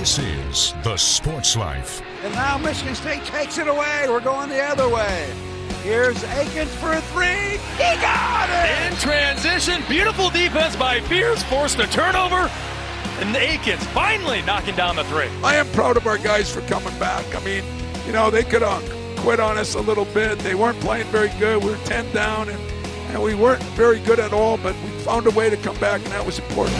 This is The Sports Life. And now Michigan State takes it away. We're going the other way. Here's Akins for a three. He got it! In transition, beautiful defense by Pierce, forced a turnover, and Akins finally knocking down the three. I am proud of our guys for coming back. I mean, they could have quit on us a little bit. They weren't playing very good. We were 10 down, and we weren't very good at all, but we found a way to come back, and that was important.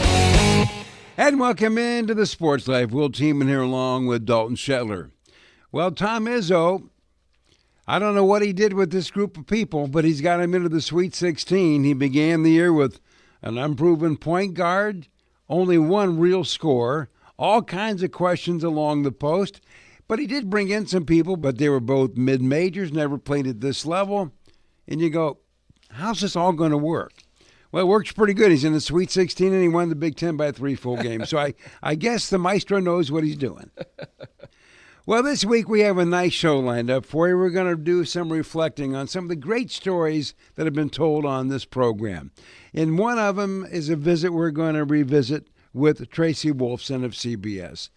And welcome into the Sports Life. Will Teeman here along with Dalton Shetler. Well, Tom Izzo, I don't know what he did with this group of people, but he's got him into the Sweet 16. He began the year with an unproven point guard, only one real scorer, all kinds of questions along the post. But he did bring in some people, but they were both mid-majors, never played at this level. And you go, how's this all going to work? Well, it works pretty good. He's in the Sweet 16, and he won the Big Ten by 3 full games. So I guess the maestro knows what he's doing. Well, this week we have a nice show lined up for you. We're going to do some reflecting on some of the great stories that have been told on this program. And one of them is a visit we're going to revisit with Tracy Wolfson of CBS.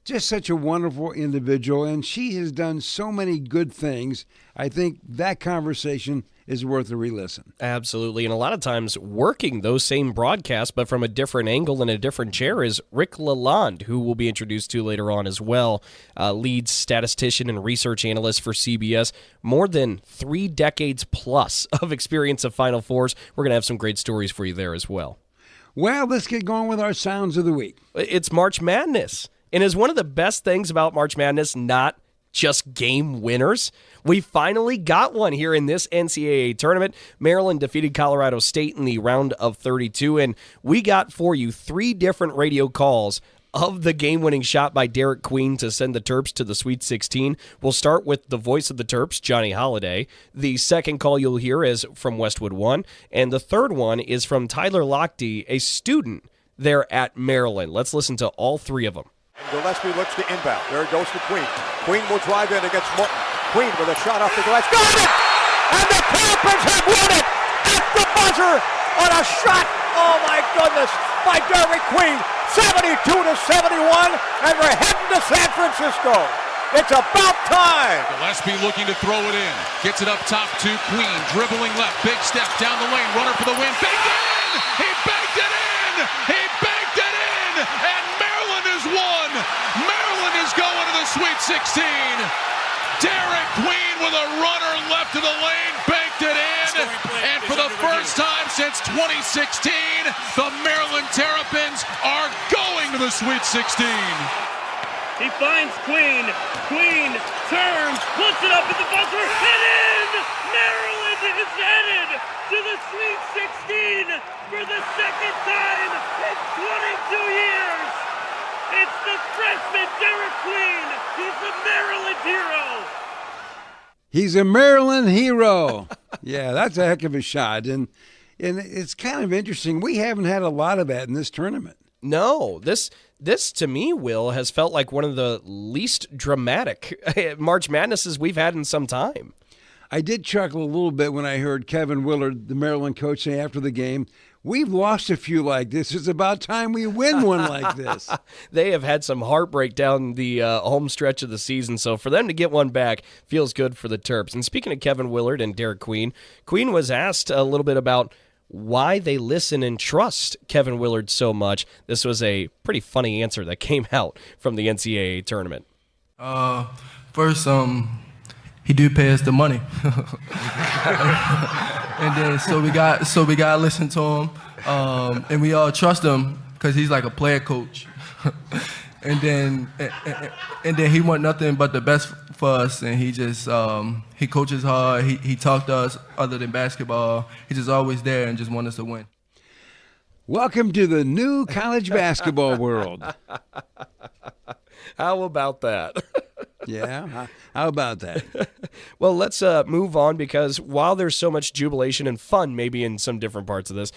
Just such a wonderful individual, and she has done so many good things. I think that conversation is worth a re-listen. Absolutely, and a lot of times working those same broadcasts, but from a different angle and a different chair, is Rick LaLonde, who we'll be introduced to later on as well. Leads statistician and research analyst for CBS. More than 3 decades plus of experience of Final Fours. We're going to have some great stories for you there as well. Well, let's get going with our sounds of the week. It's March Madness. And is one of the best things about March Madness not just game winners? We finally got one here in this NCAA tournament. Maryland defeated Colorado State in the round of 32, and we got for you 3 different radio calls of the game-winning shot by Derek Queen to send the Terps to the Sweet 16. We'll start with the voice of the Terps, Johnny Holiday. The second call you'll hear is from Westwood One, and the third one is from Tyler Lochte, a student there at Maryland. Let's listen to all 3 of them. Gillespie looks to inbound. There it goes to Queen. Queen will drive in against Morton. Queen with a shot off the glass. Got it! And the Terrapins have won it at the buzzer on a shot. Oh my goodness! By Derek Queen, 72-71, and we're heading to San Francisco. It's about time. Gillespie looking to throw it in. Gets it up top to Queen. Dribbling left. Big step down the lane. Runner for the win. Banked it in! He banked it in! He banked it in! And Maryland has won! Maryland is going to the Sweet 16. Derek Queen with a runner left of the lane. Banked it in. And for the first time since 2016, the Maryland Terrapins are going to the Sweet 16. He finds Queen. Queen turns, puts it up at the buzzer, and in! Maryland is headed to the Sweet 16 for the second time in 22 years. It's the freshman Derek Queen. He's the Maryland hero. He's a Maryland hero. Yeah, that's a heck of a shot. And it's kind of interesting. We haven't had a lot of that in this tournament. No, this to me, Will, has felt like one of the least dramatic March Madnesses we've had in some time. I did chuckle a little bit when I heard Kevin Willard, the Maryland coach, say after the game, we've lost a few like this. It's about time we win one like this. They have had some heartbreak down the home stretch of the season, so for them to get one back feels good for the Terps. And speaking of Kevin Willard and Derek Queen, Queen was asked a little bit about why they listen and trust Kevin Willard so much. This was a pretty funny answer that came out from the NCAA tournament. First, he do pay us the money, and then so we got to listen to him, and we all trust him because he's like a player coach. And then he want nothing but the best for us, and he just he coaches hard. He talked to us other than basketball. He's just always there and just want us to win. Welcome to the new college basketball world. How about that? Yeah, how about that? Well, let's move on, because while there's so much jubilation and fun maybe in some different parts of this,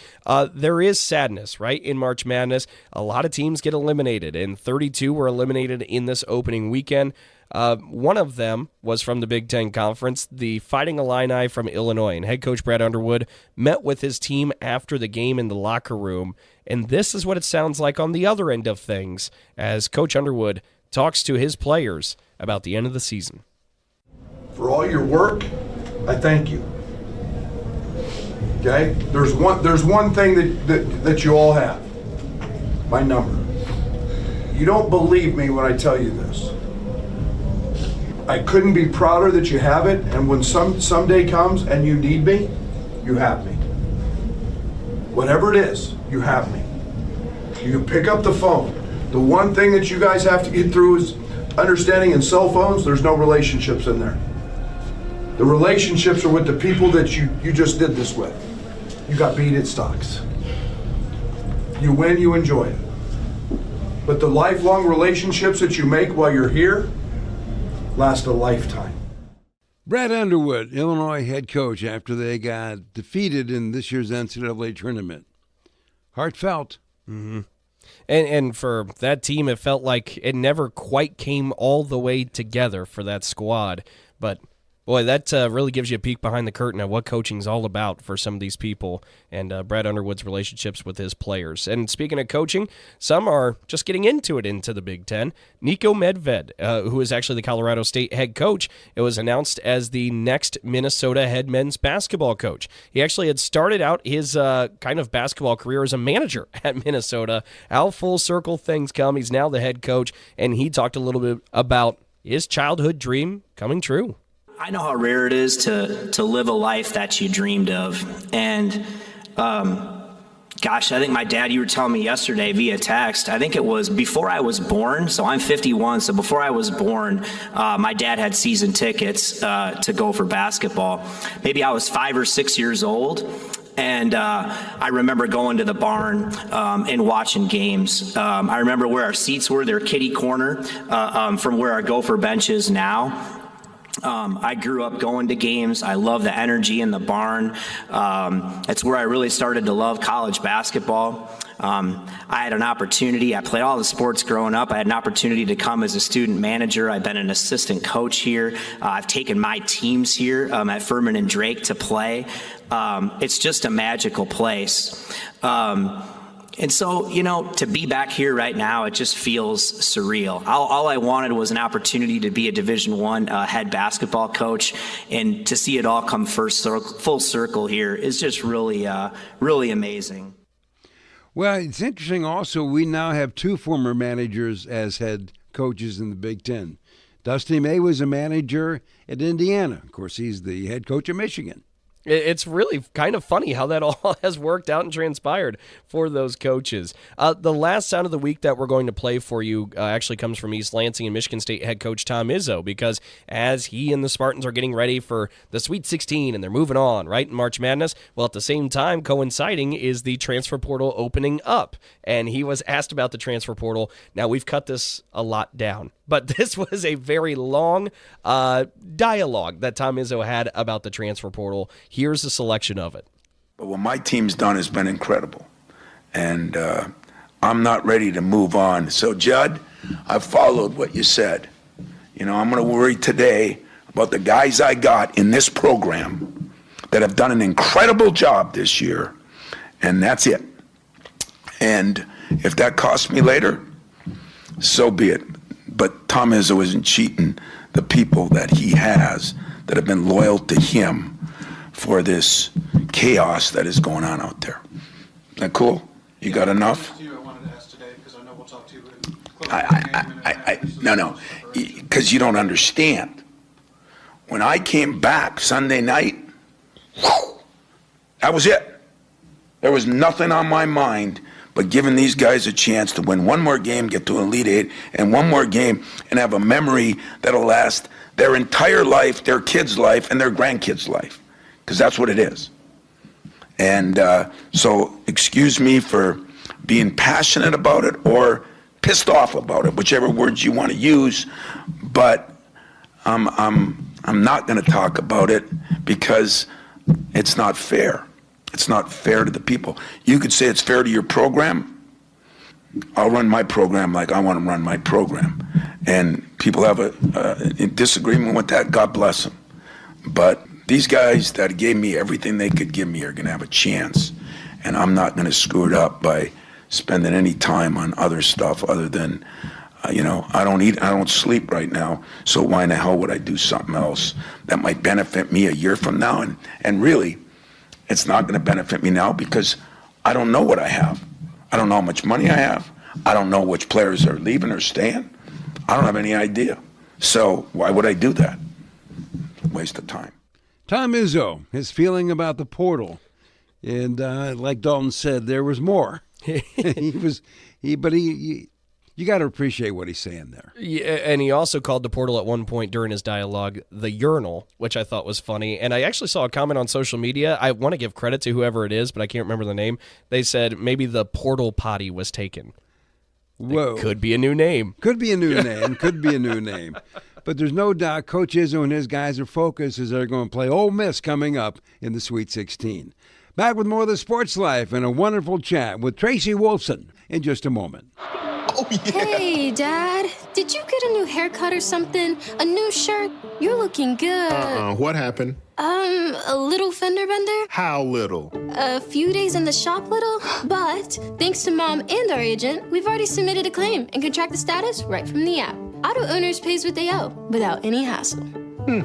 there is sadness, right? In March Madness, a lot of teams get eliminated, and 32 were eliminated in this opening weekend. One of them was from the Big Ten Conference, the Fighting Illini from Illinois, and head coach Brad Underwood met with his team after the game in the locker room, and this is what it sounds like on the other end of things as Coach Underwood talks to his players about the end of the season. For all your work, I thank you. Okay? There's one thing that you all have. My number. You don't believe me when I tell you this. I couldn't be prouder that you have it, and when someday comes and you need me, you have me. Whatever it is, you have me. You can pick up the phone. The one thing that you guys have to get through is understanding in cell phones, there's no relationships in there. The relationships are with the people that you just did this with. You got beat at stocks. You win, you enjoy it. But the lifelong relationships that you make while you're here last a lifetime. Brad Underwood, Illinois head coach, after they got defeated in this year's NCAA tournament. Heartfelt. Mm-hmm. And for that team, it felt like it never quite came all the way together for that squad. But boy, that really gives you a peek behind the curtain at what coaching's all about for some of these people and Brad Underwood's relationships with his players. And speaking of coaching, some are just getting into the Big Ten. Nico Medved, who is actually the Colorado State head coach, it was announced as the next Minnesota head men's basketball coach. He actually had started out his kind of basketball career as a manager at Minnesota. How full circle things come. He's now the head coach, and he talked a little bit about his childhood dream coming true. I know how rare it is to live a life that you dreamed of. And, gosh, I think my dad, you were telling me yesterday via text, I think it was before I was born. So I'm 51. So before I was born, my dad had season tickets to go for basketball. Maybe I was 5 or 6 years old. And I remember going to the barn and watching games. I remember where our seats were, their kitty corner from where our gopher bench is now. I grew up going to games. I love the energy in the barn. It's where I really started to love college basketball. I had an opportunity. I played all the sports growing up. I had an opportunity to come as a student manager. I've been an assistant coach here. I've taken my teams here at Furman and Drake to play. It's just a magical place. And so, to be back here right now, it just feels surreal. All I wanted was an opportunity to be a Division I head basketball coach, and to see it all come full circle here is just really, really amazing. Well, it's interesting also, we now have 2 former managers as head coaches in the Big Ten. Dusty May was a manager at Indiana. Of course, he's the head coach of Michigan. It's really kind of funny how that all has worked out and transpired for those coaches. The last sound of the week that we're going to play for you actually comes from East Lansing and Michigan State head coach Tom Izzo, because as he and the Spartans are getting ready for the Sweet 16 and they're moving on, right, in March Madness, well, at the same time, coinciding is the transfer portal opening up. And he was asked about the transfer portal. Now, we've cut this a lot down, but this was a very long dialogue that Tom Izzo had about the transfer portal. Here's a selection of it. But what my team's done has been incredible. And I'm not ready to move on. So, Judd, I've followed what you said. I'm going to worry today about the guys I got in this program that have done an incredible job this year. And that's it. And if that costs me later, so be it. But Tom Izzo isn't cheating the people that he has that have been loyal to him for this chaos that is going on out there. Is that cool? You got enough? No, because you don't understand. When I came back Sunday night, that was it. There was nothing on my mind but giving these guys a chance to win one more game, get to Elite Eight, and one more game, and have a memory that'll last their entire life, their kids' life, and their grandkids' life, because that's what it is. And so excuse me for being passionate about it or pissed off about it, whichever words you want to use, but I'm I'm not going to talk about it because it's not fair. It's not fair to the people. You could say it's fair to your program. I'll run my program like I want to run my program. And people have a disagreement with that, God bless them. But these guys that gave me everything they could give me are going to have a chance. And I'm not going to screw it up by spending any time on other stuff other than, I don't eat, I don't sleep right now. So why in the hell would I do something else that might benefit me a year from now? And really, it's not going to benefit me now because I don't know what I have. I don't know how much money I have. I don't know which players are leaving or staying. I don't have any idea. So why would I do that? Waste of time. Tom Izzo, his feeling about the portal. And like Dalton said, there was more. You got to appreciate what he's saying there. Yeah, and he also called the portal at one point during his dialogue the urinal, which I thought was funny. And I actually saw a comment on social media. I want to give credit to whoever it is, but I can't remember the name. They said maybe the portal potty was taken. Whoa. It could be a new name. Could be a new name. Could be a new name. But there's no doubt Coach Izzo and his guys are focused as they're going to play Ole Miss coming up in the Sweet 16. Back with more of the Sports Life and a wonderful chat with Tracy Wolfson in just a moment. Oh, yeah. Hey, Dad. Did you get a new haircut or something? A new shirt? You're looking good. What happened? A little fender bender? How little? A few days in the shop little. But thanks to Mom and our agent, we've already submitted a claim and can track the status right from the app. Auto owners pays what they owe without any hassle.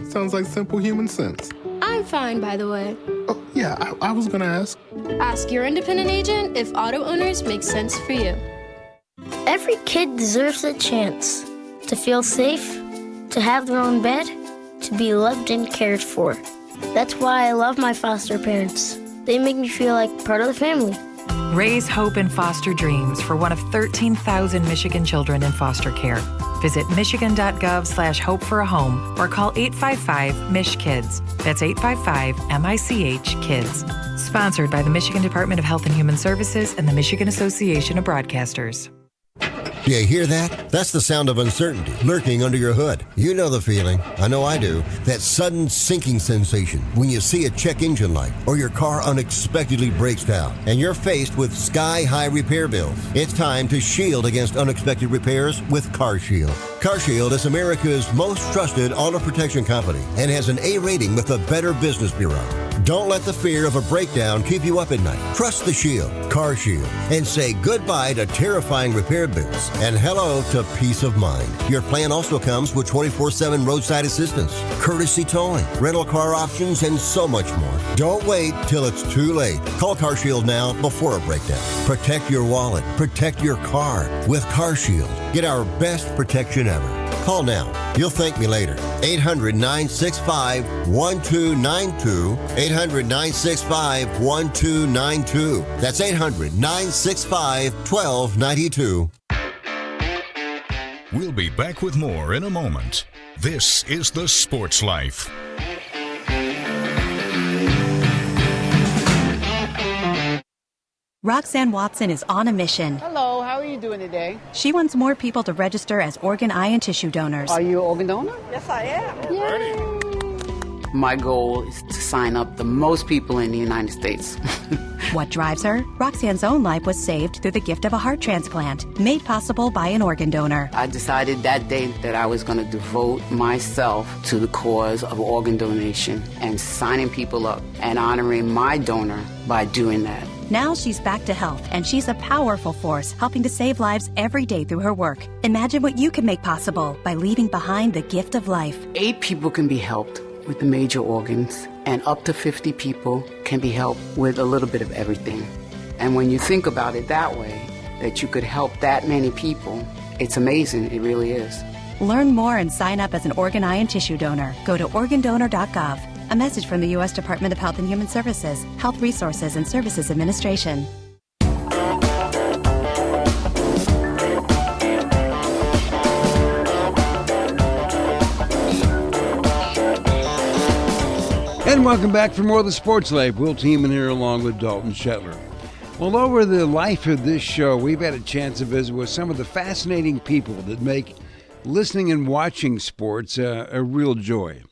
Sounds like simple human sense. I'm fine, by the way. Oh, yeah, I was gonna ask. Ask your independent agent if auto owners make sense for you. Every kid deserves a chance to feel safe, to have their own bed, to be loved and cared for. That's why I love my foster parents. They make me feel like part of the family. Raise hope and foster dreams for one of 13,000 Michigan children in foster care. Visit michigan.gov/hope for a home or call 855-MICH-KIDS. That's 855-MICH-KIDS. Sponsored by the Michigan Department of Health and Human Services and the Michigan Association of Broadcasters. You hear that? That's the sound of uncertainty lurking under your hood. You know the feeling. I know I do. That sudden sinking sensation when you see a check engine light or your car unexpectedly breaks down and you're faced with sky-high repair bills. It's time to shield against unexpected repairs with CarShield. CarShield is America's most trusted auto protection company and has an A rating with the Better Business Bureau. Don't let the fear of a breakdown keep you up at night. Trust the Shield, CarShield, and say goodbye to terrifying repair bills and hello to peace of mind. Your plan also comes with 24/7 roadside assistance, courtesy towing, rental car options, and so much more. Don't wait till it's too late. Call CarShield now before a breakdown. Protect your wallet. Protect your car with CarShield. Get our best protection ever. Call now. You'll thank me later. 800-965-1292. 800-965-1292. That's 800-965-1292. We'll be back with more in a moment. This is The Sports Life. Roxanne Watson is on a mission. Hello, how are you doing today? She wants more people to register as organ, eye, and tissue donors. Are you an organ donor? Yes, I am. Yay. My goal is to sign up the most people in the United States. What drives her? Roxanne's own life was saved through the gift of a heart transplant, made possible by an organ donor. I decided that day that I was going to devote myself to the cause of organ donation and signing people up and honoring my donor by doing that. Now she's back to health, and she's a powerful force helping to save lives every day through her work. Imagine what you can make possible by leaving behind the gift of life. 8 people can be helped with the major organs, and up to 50 people can be helped with a little bit of everything. And when you think about it that way, that you could help that many people, it's amazing. It really is. Learn more and sign up as an organ, eye, and tissue donor. Go to organdonor.gov. A message from the U.S. Department of Health and Human Services, Health Resources and Services Administration. And welcome back for more of the Sports Life. Will Teeman here along with Dalton Shetler. Well, over the life of this show, we've had a chance to visit with some of the fascinating people that make listening and watching sports a real joy.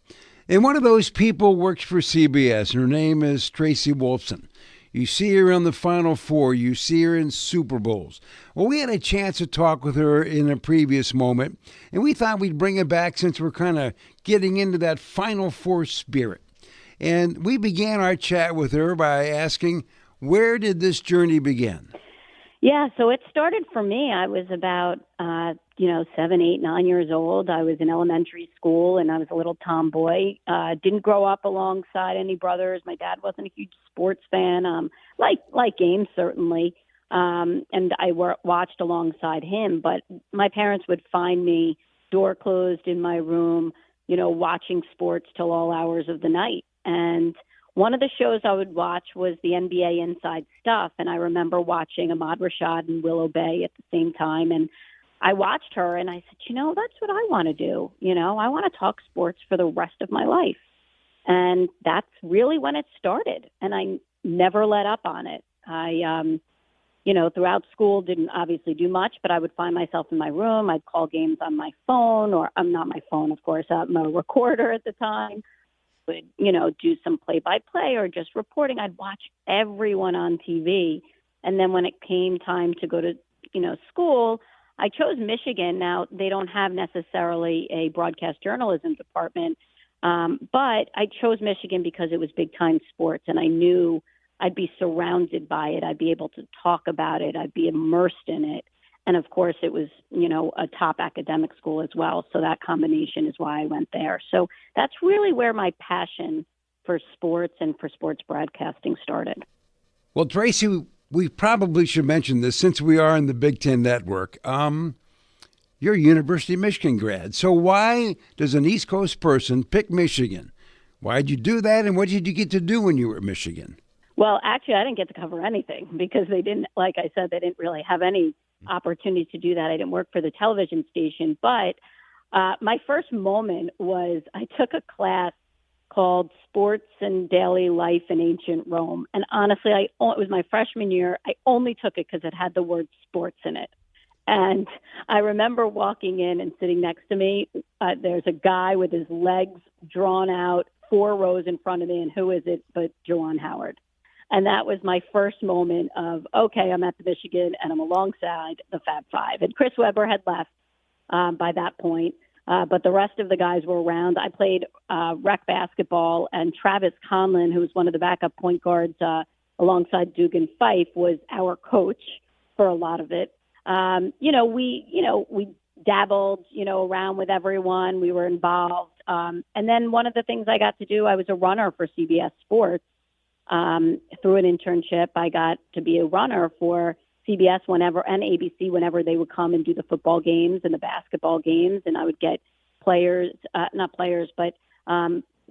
And one of those people works for CBS, and her name is Tracy Wolfson. You see her on the Final Four. You see her in Super Bowls. Well, we had a chance to talk with her in a previous moment, and we thought we'd bring it back since we're kind of getting into that Final Four spirit. And we began our chat with her by asking, where did this journey begin? Yeah, so it started for me. I was about, 7, 8, 9 years old. I was in elementary school, and I was a little tomboy. Didn't grow up alongside any brothers. My dad wasn't a huge sports fan, like games, certainly. And I watched alongside him. But my parents would find me door closed in my room, watching sports till all hours of the night. And one of the shows I would watch was the NBA Inside Stuff, and I remember watching Ahmad Rashad and Willow Bay at the same time, and I watched her, and I said, that's what I want to do. I want to talk sports for the rest of my life, and that's really when it started, and I never let up on it. I, throughout school didn't obviously do much, but I would find myself in my room. I'd call games on my phone, or not my phone, of course, my recorder at the time. Would, do some play-by-play or just reporting. I'd watch everyone on TV. And then when it came time to go to, school, I chose Michigan. Now, they don't have necessarily a broadcast journalism department, but I chose Michigan because it was big-time sports, and I knew I'd be surrounded by it. I'd be able to talk about it. I'd be immersed in it. And, of course, it was, a top academic school as well. So that combination is why I went there. So that's really where my passion for sports and for sports broadcasting started. Well, Tracy, we probably should mention this since we are in the Big Ten Network. You're a University of Michigan grad. So why does an East Coast person pick Michigan? Why did you do that, and what did you get to do when you were at Michigan? Well, actually, I didn't get to cover anything because they didn't, like I said, they didn't really have any opportunity to do that. I didn't work for the television station, but my first moment was I took a class called Sports and Daily Life in Ancient Rome. And honestly, it was my freshman year. I only took it because it had the word sports in it. And I remember walking in and sitting next to me, there's a guy with his legs drawn out 4 rows in front of me, and who is it but Juwan Howard? And that was my first moment of, okay, I'm at the Michigan and I'm alongside the Fab Five. And Chris Webber had left by that point, but the rest of the guys were around. I played rec basketball, and Travis Conlon, who was one of the backup point guards alongside Dugan Fife, was our coach for a lot of it. We dabbled, around with everyone. We were involved. And then one of the things I got to do, I was a runner for CBS Sports. Through an internship, I got to be a runner for CBS and ABC whenever they would come and do the football games and the basketball games, and I would get the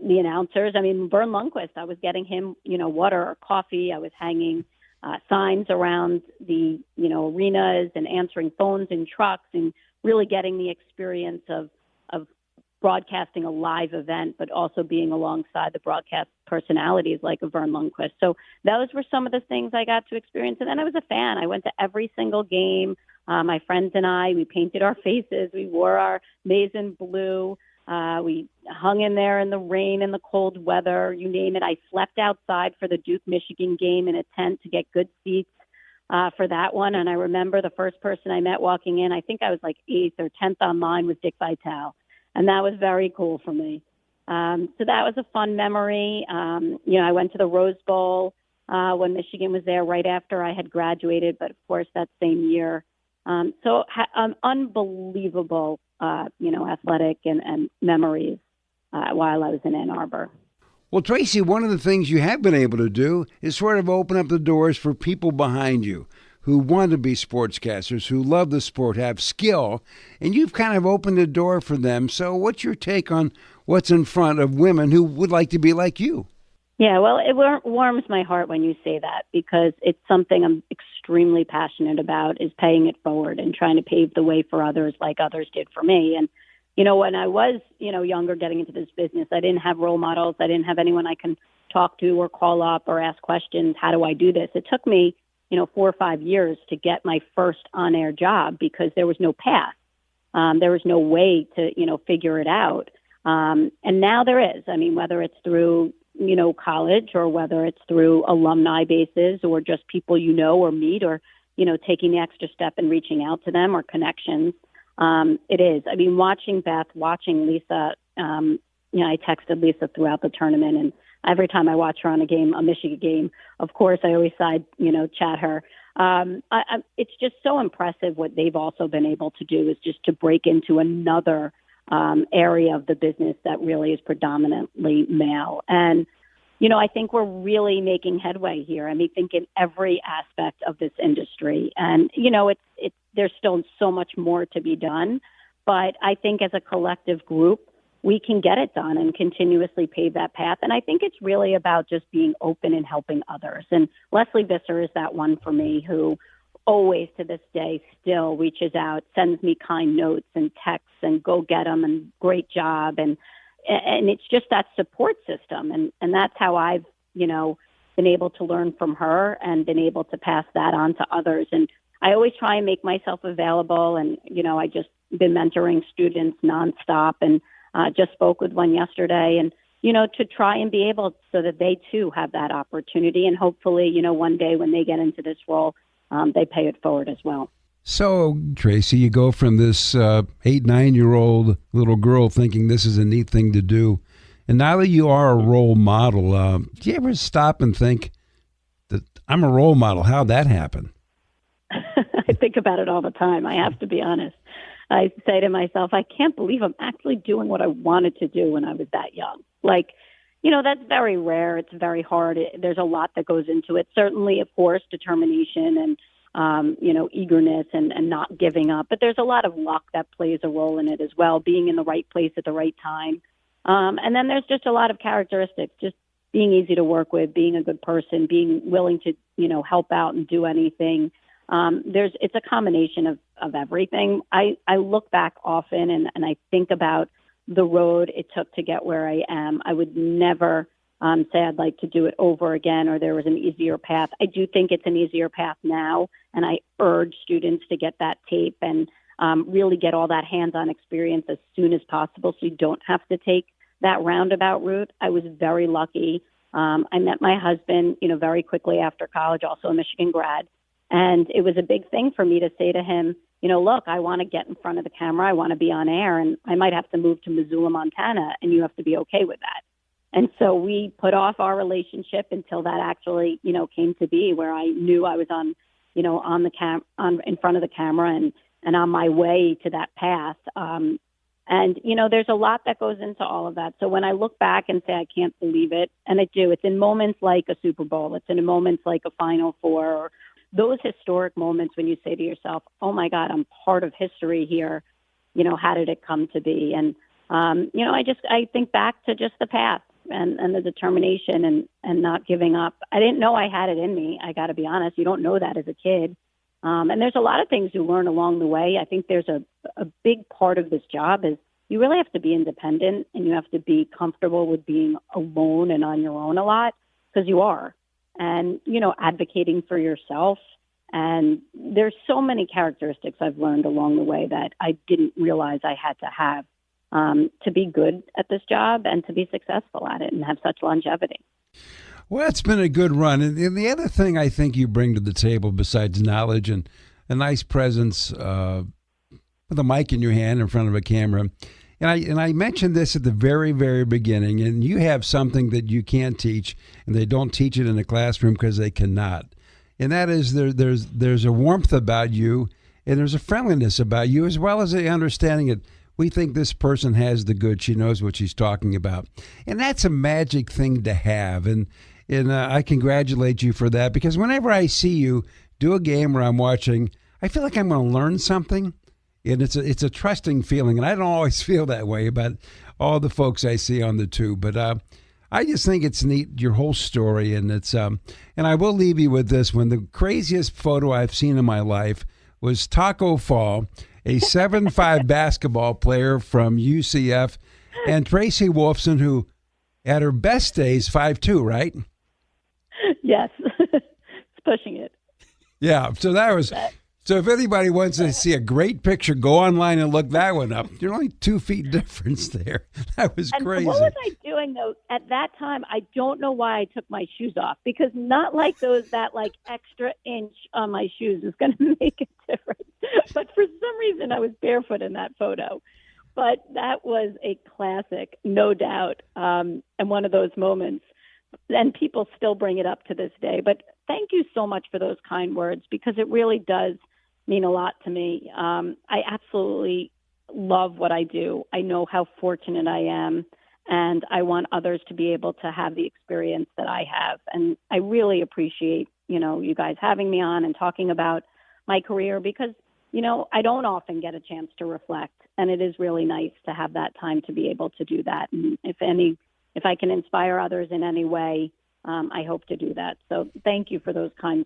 announcers. I mean, Vern Lundquist, I was getting him, water or coffee. I was hanging signs around the, arenas and answering phones in trucks and really getting the experience of broadcasting a live event, but also being alongside the broadcast personalities like a Vern Lundquist. So those were some of the things I got to experience. And then I was a fan. I went to every single game. My friends and I, we painted our faces. We wore our maize and blue. We hung in there in the rain and the cold weather, you name it. I slept outside for the Duke-Michigan game in a tent to get good seats for that one. And I remember the first person I met walking in, I think I was like 8th or 10th online, was Dick Vitale. And that was very cool for me. So that was a fun memory. I went to the Rose Bowl when Michigan was there right after I had graduated, but of course that same year. So unbelievable, athletic and memories while I was in Ann Arbor. Well, Tracy, one of the things you have been able to do is sort of open up the doors for people behind you who want to be sportscasters, who love the sport, have skill, and you've kind of opened the door for them. So what's your take on what's in front of women who would like to be like you? Yeah, well, it warms my heart when you say that, because it's something I'm extremely passionate about, is paying it forward and trying to pave the way for others like others did for me. And, when I was, younger getting into this business, I didn't have role models. I didn't have anyone I can talk to or call up or ask questions. How do I do this? It took me 4 or 5 years to get my first on-air job because there was no path. There was no way to, figure it out. And now there is. I mean, whether it's through, college or whether it's through alumni bases or just people or meet or, taking the extra step and reaching out to them or connections. It is. I mean, watching Beth, watching Lisa, I texted Lisa throughout the tournament, and every time I watch her on a Michigan game, of course, I always chat her. It's just so impressive what they've also been able to do is just to break into another area of the business that really is predominantly male. And, I think we're really making headway here. I mean, think in every aspect of this industry. And, there's still so much more to be done. But I think as a collective group, we can get it done and continuously pave that path. And I think it's really about just being open and helping others. And Leslie Visser is that one for me who always to this day still reaches out, sends me kind notes and texts and go get them and great job. And it's just that support system. And that's how I've, been able to learn from her and been able to pass that on to others. And I always try and make myself available. And, I just been mentoring students nonstop and just spoke with one yesterday and, to try and be able so that they too have that opportunity. And hopefully, one day when they get into this role, they pay it forward as well. So, Tracy, you go from this 8-9-year-old little girl thinking this is a neat thing to do. And now that you are a role model, do you ever stop and think that I'm a role model? How'd that happen? I think about it all the time. I have to be honest. I say to myself, I can't believe I'm actually doing what I wanted to do when I was that young. That's very rare. It's very hard. There's a lot that goes into it. Certainly, of course, determination and, eagerness and not giving up. But there's a lot of luck that plays a role in it as well, being in the right place at the right time. And then there's just a lot of characteristics, just being easy to work with, being a good person, being willing to, help out and do anything. It's a combination of everything. I look back often and I think about the road it took to get where I am. I would never say I'd like to do it over again or there was an easier path. I do think it's an easier path now, and I urge students to get that tape and really get all that hands-on experience as soon as possible so you don't have to take that roundabout route. I was very lucky. I met my husband, very quickly after college, also a Michigan grad. And it was a big thing for me to say to him, look, I want to get in front of the camera. I want to be on air, and I might have to move to Missoula, Montana, and you have to be okay with that. And so we put off our relationship until that actually, came to be where I knew I was on, in front of the camera and on my way to that path. And, there's a lot that goes into all of that. So when I look back and say, I can't believe it, and I do, it's in moments like a Super Bowl. It's in moments like a Final Four, or those historic moments when you say to yourself, oh my God, I'm part of history here. How did it come to be? And, I think back to just the path and the determination and not giving up. I didn't know I had it in me. I got to be honest. You don't know that as a kid. And there's a lot of things you learn along the way. I think there's a big part of this job is you really have to be independent and you have to be comfortable with being alone and on your own a lot, because you are. And, advocating for yourself. And there's so many characteristics I've learned along the way that I didn't realize I had to have to be good at this job and to be successful at it and have such longevity. Well, it's been a good run. And the other thing I think you bring to the table besides knowledge and a nice presence with a mic in your hand in front of a camera, and I mentioned this at the very, very beginning, and you have something that you can't teach, and they don't teach it in the classroom because they cannot. And that is there's a warmth about you, and there's a friendliness about you, as well as the understanding that we think this person has the goods. She knows what she's talking about. And that's a magic thing to have. And I congratulate you for that, because whenever I see you do a game where I'm watching, I feel like I'm going to learn something. And it's a trusting feeling. And I don't always feel that way about all the folks I see on the tube. But I just think it's neat, your whole story. And it's and I will leave you with this one. The craziest photo I've seen in my life was Taco Fall, a 7'5" basketball player from UCF, and Tracy Wolfson, who at her best days 5'2", right? Yes. It's pushing it. Yeah. So that was So if anybody wants to see a great picture, go online and look that one up. You're only 2 feet difference there. That was crazy. What was I doing, though? At that time, I don't know why I took my shoes off, because not like that like extra inch on my shoes is going to make a difference. But for some reason, I was barefoot in that photo. But that was a classic, no doubt, and one of those moments. And people still bring it up to this day. But thank you so much for those kind words, because it really does mean a lot to me. I absolutely love what I do. I know how fortunate I am, and I want others to be able to have the experience that I have. And I really appreciate, you guys having me on and talking about my career, because, I don't often get a chance to reflect, and it is really nice to have that time to be able to do that. And if I can inspire others in any way, I hope to do that. So thank you for those kind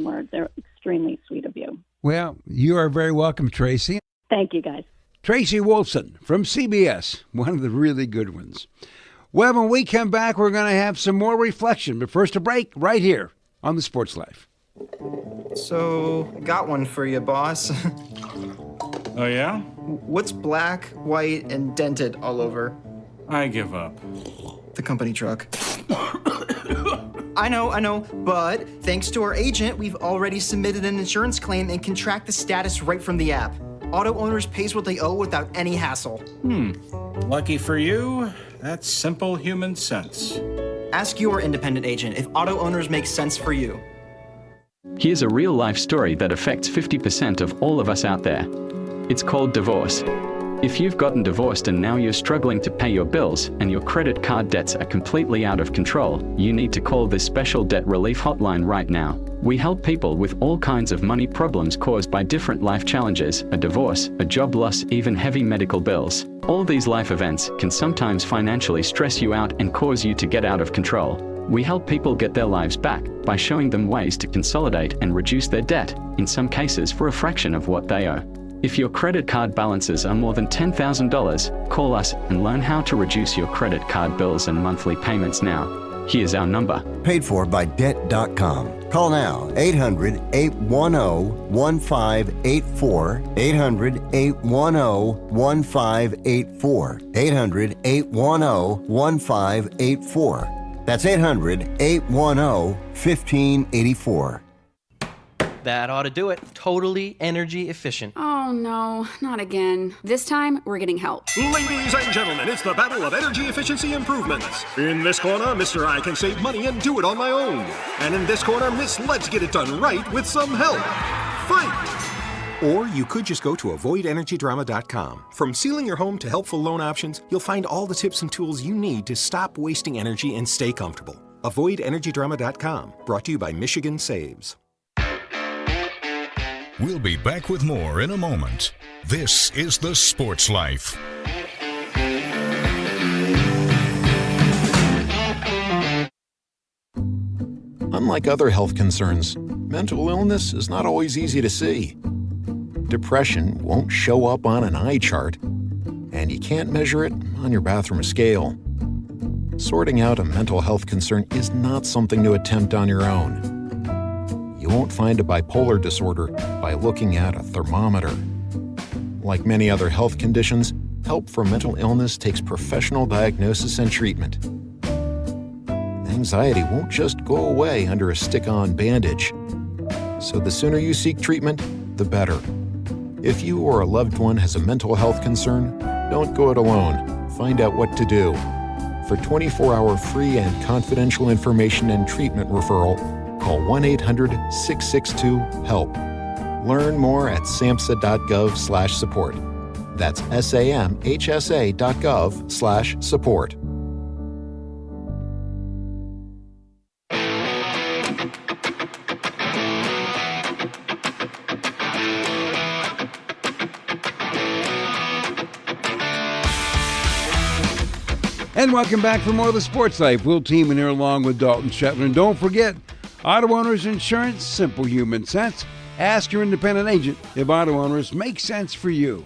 words. They're extremely sweet of you. Well, you are very welcome, Tracy. Thank you, guys. Tracy Wolfson from CBS, one of the really good ones. Well, when we come back, we're going to have some more reflection. But first, a break right here on the Sports Life. So, got one for you, boss. Oh, yeah? What's black, white, and dented all over? I give up. The company truck. I know, but thanks to our agent, we've already submitted an insurance claim and can track the status right from the app. Auto owners pays what they owe without any hassle. Lucky for you, that's simple human sense. Ask your independent agent if auto owners make sense for you. Here's a real-life story that affects 50% of all of us out there. It's called divorce. If you've gotten divorced and now you're struggling to pay your bills and your credit card debts are completely out of control, you need to call this special debt relief hotline right now. We help people with all kinds of money problems caused by different life challenges, a divorce, a job loss, even heavy medical bills. All these life events can sometimes financially stress you out and cause you to get out of control. We help people get their lives back by showing them ways to consolidate and reduce their debt, in some cases for a fraction of what they owe. If your credit card balances are more than $10,000, call us and learn how to reduce your credit card bills and monthly payments now. Here's our number. Paid for by Debt.com. Call now, 800-810-1584, 800-810-1584, 800-810-1584. That's 800-810-1584. That ought to do it. Totally energy efficient. Oh, no, not again. This time, we're getting help. Ladies and gentlemen, it's the battle of energy efficiency improvements. In this corner, Mr. I can save money and do it on my own. And in this corner, Miss Let's get it done right with some help. Fight! Or you could just go to avoidenergydrama.com. From sealing your home to helpful loan options, you'll find all the tips and tools you need to stop wasting energy and stay comfortable. Avoidenergydrama.com. Brought to you by Michigan Saves. We'll be back with more in a moment. This is The Sports Life. Unlike other health concerns, mental illness is not always easy to see. Depression won't show up on an eye chart, and you can't measure it on your bathroom scale. Sorting out a mental health concern is not something to attempt on your own. You won't find a bipolar disorder by looking at a thermometer. Like many other health conditions, help for mental illness takes professional diagnosis and treatment. Anxiety won't just go away under a stick-on bandage. So the sooner you seek treatment, the better. If you or a loved one has a mental health concern, don't go it alone. Find out what to do. For 24-hour free and confidential information and treatment referral, call 1-800-662-HELP. Learn more at samhsa.gov/support. That's samhsa.gov/support. And welcome back for more of the Sports Life. We'll team in here along with Dalton Shetler. And don't forget, auto owners insurance, simple human sense. Ask your independent agent if auto owners make sense for you.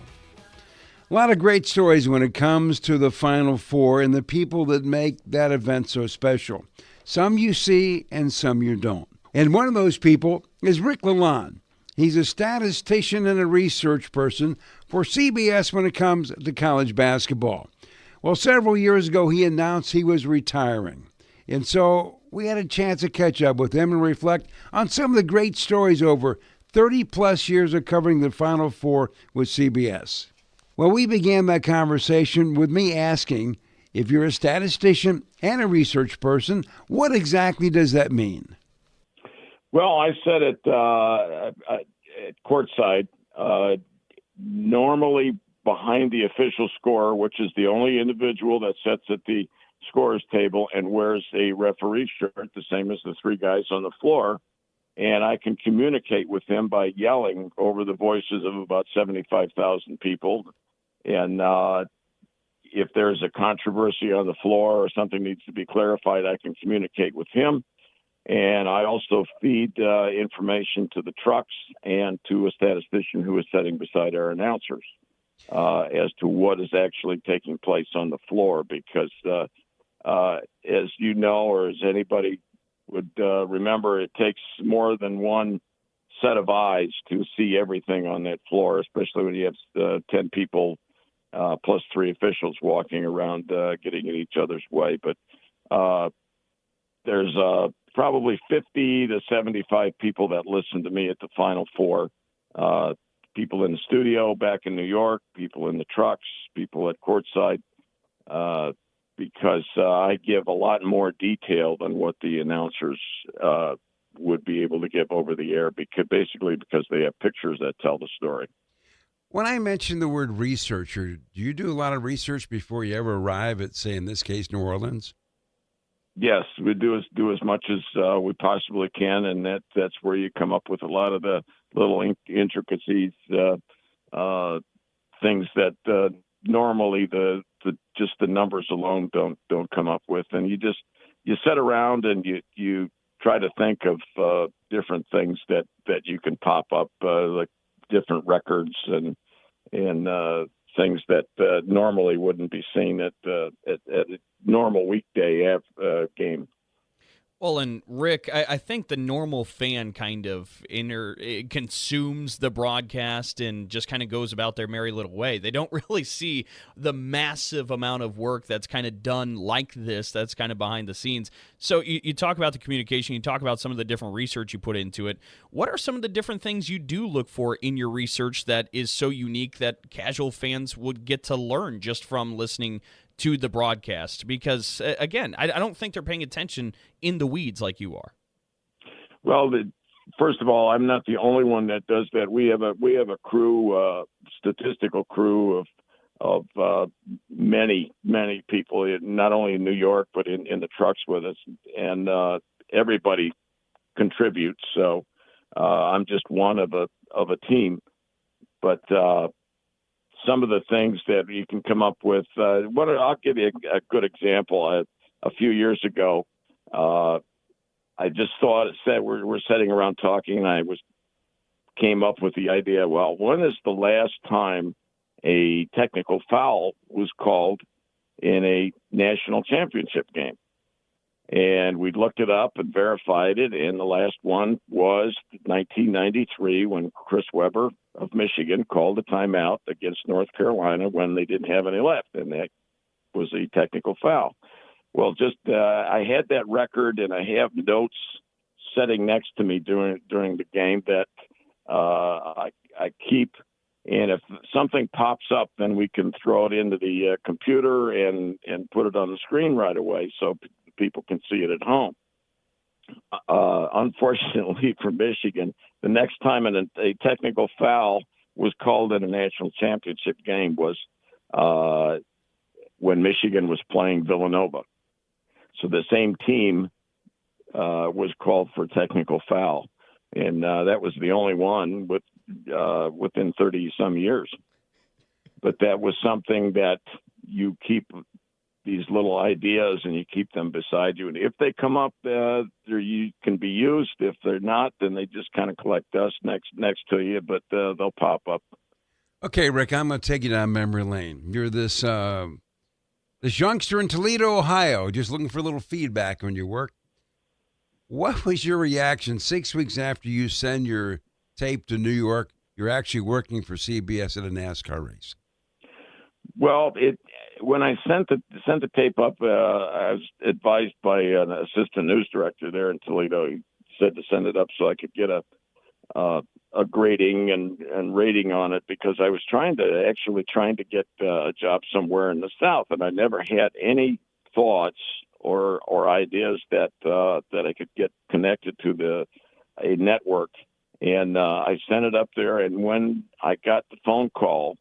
A lot of great stories when it comes to the Final Four and the people that make that event so special. Some you see and some you don't. And one of those people is Rick LaLonde. He's a statistician and a research person for CBS when it comes to college basketball. Well, several years ago, he announced he was retiring. And so we had a chance to catch up with him and reflect on some of the great stories over 30-plus years of covering the Final Four with CBS. Well, we began that conversation with me asking, if you're a statistician and a research person, what exactly does that mean? Well, I said it at courtside. Normally behind the official scorer, which is the only individual that sits at the scorer's table and wears a referee shirt, the same as the three guys on the floor, and I can communicate with them by yelling over the voices of about 75,000 people. And if there's a controversy on the floor or something needs to be clarified, I can communicate with him. And I also feed information to the trucks and to a statistician who is sitting beside our announcers as to what is actually taking place on the floor. Because as you know, or as anybody would remember, it takes more than one set of eyes to see everything on that floor, especially when you have 10 people plus 3 officials walking around getting in each other's way. But there's probably 50 to 75 people that listen to me at the Final Four. People in the studio back in New York, people in the trucks, people at courtside, because I give a lot more detail than what the announcers would be able to give over the air, because they have pictures that tell the story. When I mention the word researcher, do you do a lot of research before you ever arrive at, say, in this case, New Orleans? Yes, we do as much as we possibly can, and that's where you come up with a lot of the little intricacies, things that normally just the numbers alone don't come up with, and you sit around and you try to think of different things that you can pop up, like different records and things that normally wouldn't be seen at a normal weekday game. Well, and Rick, I think the normal fan kind of consumes the broadcast and just kind of goes about their merry little way. They don't really see the massive amount of work that's kind of done like this, that's kind of behind the scenes. So you talk about the communication, you talk about some of the different research you put into it. What are some of the different things you do look for in your research that is so unique that casual fans would get to learn just from listening to the broadcast? Because again, I don't think they're paying attention in the weeds like you are. Well, first of all, I'm not the only one that does that. We have a crew, statistical crew of many people, not only in New York but in the trucks with us, and everybody contributes. So I'm just one of a team, but. Some of the things that you can come up with. I'll give you a good example. A few years ago, I just said we're sitting around talking, and I came up with the idea. Well, when is the last time a technical foul was called in a national championship game? And we looked it up and verified it, and the last one was 1993 when Chris Webber of Michigan called a timeout against North Carolina when they didn't have any left, and that was a technical foul. Well, I had that record, and I have notes sitting next to me during the game that I keep, and if something pops up, then we can throw it into the computer and put it on the screen right away so people can see it at home. Unfortunately for Michigan, the next time a technical foul was called in a national championship game was when Michigan was playing Villanova. So the same team was called for technical foul, and that was the only one within 30-some years. But that was something that you keep these little ideas and you keep them beside you. And if they come up, you can be used. If they're not, then they just kind of collect dust next to you, but they'll pop up. Okay, Rick, I'm going to take you down memory lane. You're this youngster in Toledo, Ohio, just looking for a little feedback on your work. What was your reaction 6 weeks after you send your tape to New York, you're actually working for CBS at a NASCAR race. Well, when I sent the tape up, I was advised by an assistant news director there in Toledo. He said to send it up so I could get a grading and rating on it, because I was trying to get a job somewhere in the South, and I never had any thoughts or ideas that I could get connected to a network. And I sent it up there, and when I got the phone call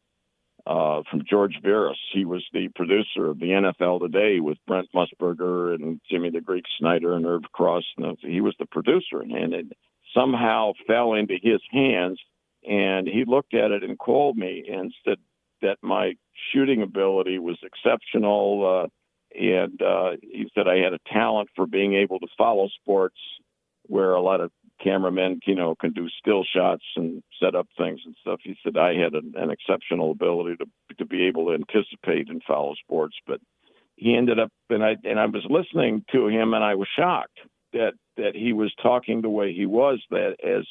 from George Veras, he was the producer of the NFL Today with Brent Musburger and Jimmy the Greek Snyder and Irv Cross. And he was the producer, and it somehow fell into his hands. And he looked at it and called me and said that my shooting ability was exceptional. And he said I had a talent for being able to follow sports, where a lot of cameramen, can do still shots and set up things and stuff. He said I had an exceptional ability to be able to anticipate and follow sports. But he ended up, and I was listening to him, and I was shocked that he was talking the way he was, that as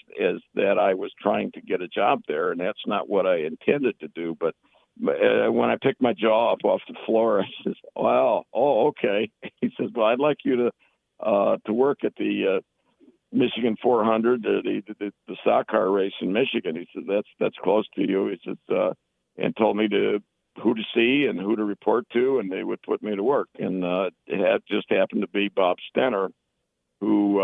that I was trying to get a job there, and that's not what I intended to do. But when I picked my jaw up off the floor, I says, "Wow, oh, okay." He says, "Well, I'd like you to work at the Michigan 400, the stock car race in Michigan." He said, "That's close to you." He said, and told me who to see and who to report to, and they would put me to work. And it had just happened to be Bob Stenner, who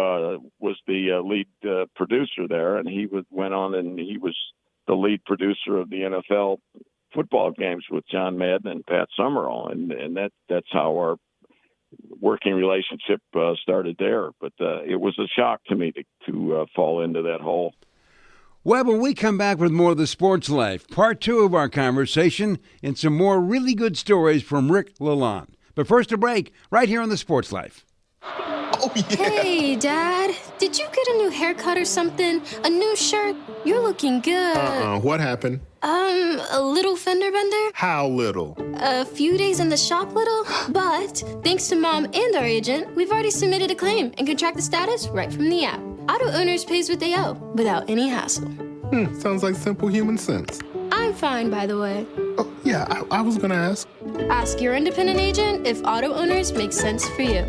was the lead producer there, and he went on and he was the lead producer of the NFL football games with John Madden and Pat Summerall, and that's how our working relationship started there. But it was a shock to me to fall into that hole. Well, when we come back with more of the Sports Life, part 2 of our conversation, and some more really good stories from Rick LaLonde. But first, a break right here on the Sports Life. Oh, yeah. Hey, Dad. Did you get a new haircut or something? A new shirt? You're looking good. What happened? A little fender bender? How little? A few days in the shop little, but thanks to Mom and our agent, we've already submitted a claim and can track the status right from the app. Auto Owners pays what they owe without any hassle. Sounds like simple human sense. I'm fine, by the way. Oh, yeah, I was gonna ask. Ask your independent agent if Auto Owners makes sense for you.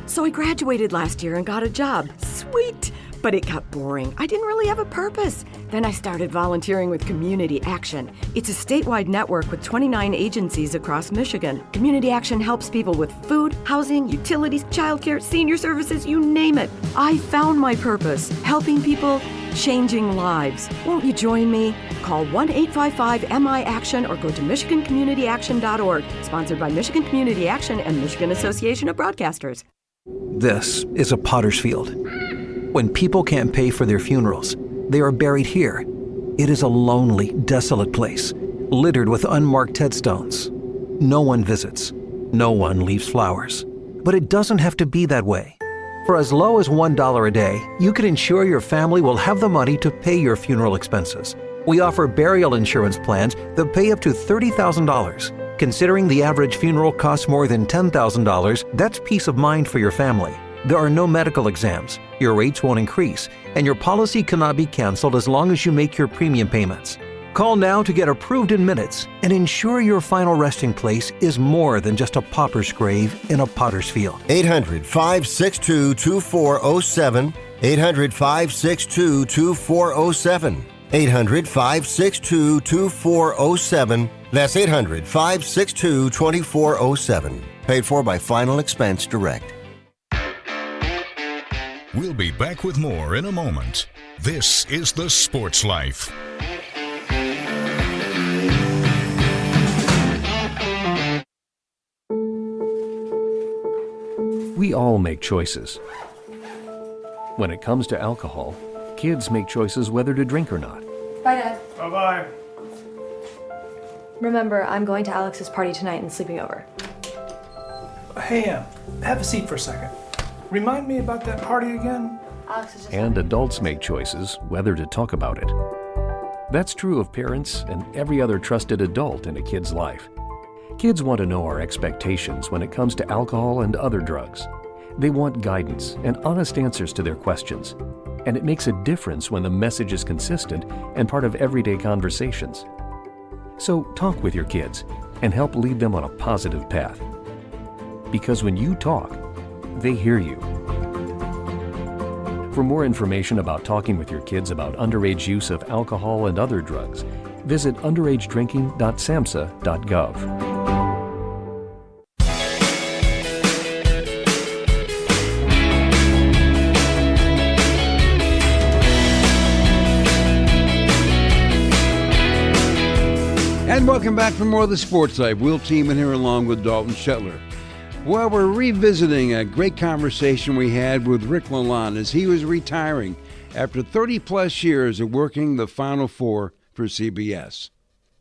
So I graduated last year and got a job. Sweet! But it got boring. I didn't really have a purpose. Then I started volunteering with Community Action. It's a statewide network with 29 agencies across Michigan. Community Action helps people with food, housing, utilities, childcare, senior services, you name it. I found my purpose, helping people, changing lives. Won't you join me? Call 1-855-MI-ACTION or go to MichiganCommunityAction.org. Sponsored by Michigan Community Action and Michigan Association of Broadcasters. This is a potter's field. When people can't pay for their funerals, they are buried here. It is a lonely, desolate place, littered with unmarked headstones. No one visits. No one leaves flowers. But it doesn't have to be that way. For as low as $1 a day, you can ensure your family will have the money to pay your funeral expenses. We offer burial insurance plans that pay up to $30,000. Considering the average funeral costs more than $10,000, that's peace of mind for your family. There are no medical exams, your rates won't increase, and your policy cannot be canceled as long as you make your premium payments. Call now to get approved in minutes and ensure your final resting place is more than just a pauper's grave in a potter's field. 800-562-2407. 800-562-2407. 800-562-2407. That's 800-562-2407. Paid for by Final Expense Direct. We'll be back with more in a moment. This is The Sports Life. We all make choices. When it comes to alcohol, kids make choices whether to drink or not. Bye, Dad. Bye-bye. Remember, I'm going to Alex's party tonight and sleeping over. Hey, have a seat for a second. Remind me about that party again? Alex is just... And adults make choices whether to talk about it. That's true of parents and every other trusted adult in a kid's life. Kids want to know our expectations when it comes to alcohol and other drugs. They want guidance and honest answers to their questions. And it makes a difference when the message is consistent and part of everyday conversations. So talk with your kids and help lead them on a positive path. Because when you talk, they hear you. For more information about talking with your kids about underage use of alcohol and other drugs, visit underagedrinking.samhsa.gov. And welcome back for more of the Sports Life. Will Tiemann here along with Dalton Shetler. Well, we're revisiting a great conversation we had with Rick LaLonde as he was retiring after 30-plus years of working the Final Four for CBS.